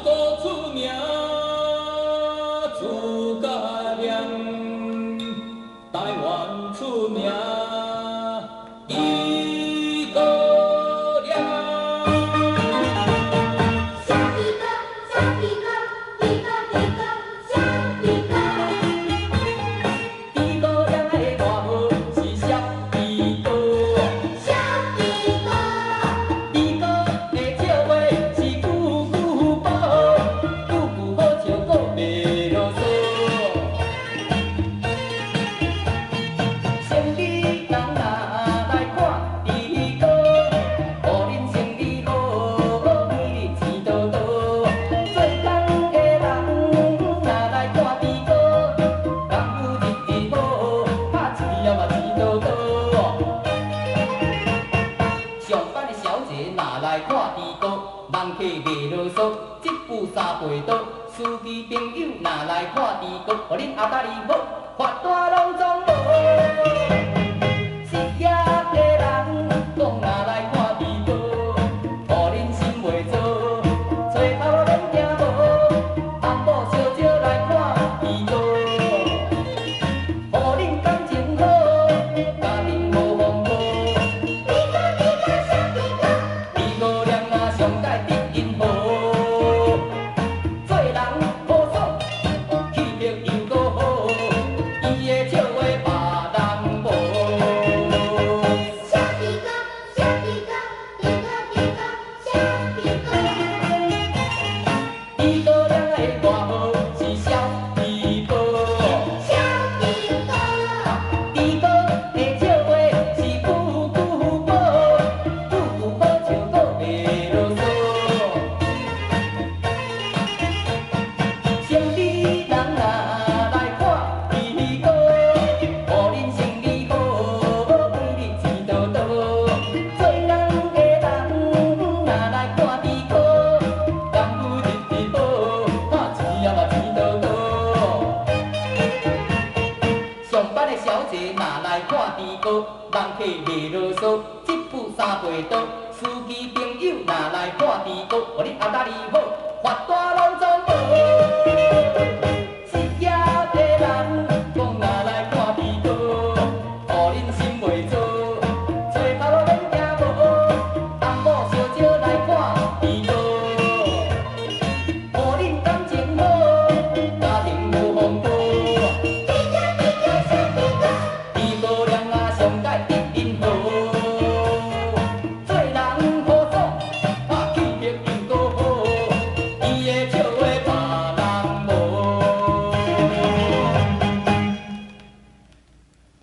国出名，自家念，台湾出名，伊个念。小皮哥，小皮哥，皮哥皮哥，小皮哥。伊个念的外号是小皮哥，小皮哥，伊个的笑话是句句宝，句句好笑个袂啰嗦。生理人若来看伊哥，互恁生理好，每日钱多多。做工的人若来看伊哥，工夫日日好，拍钱了嘛钱多多。上班的小姐若来看伊哥，人客袂啰嗦，一步三倍多。司机朋友若来看伊哥，互恁阿达里好，发大拢总无。失业的人讲若来看伊哥，互恁心袂做，找头路免惊无，红某烧酒来看伊哥，互恁感情好，家庭无风波。皮哥皮哥，小皮哥。伊哥念啊上界得因好，做人好爽，气魄又搁好，伊的笑话别人无。小皮哥，小皮哥，皮哥皮哥，小皮哥。伊哥念的外号是小皮哥，小皮哥，伊哥的笑话是句句宝，句句好笑个袂啰嗦。生理人若来看伊哥，互恁生理好，每日钱多多。做工的人若来看伊哥，工夫日日好，拍钱也嘛钱多多。上班的小姐若来看伊哥，人客袂啰嗦，一步三倍多。司机朋友若来看伊哥，互恁阿达里好，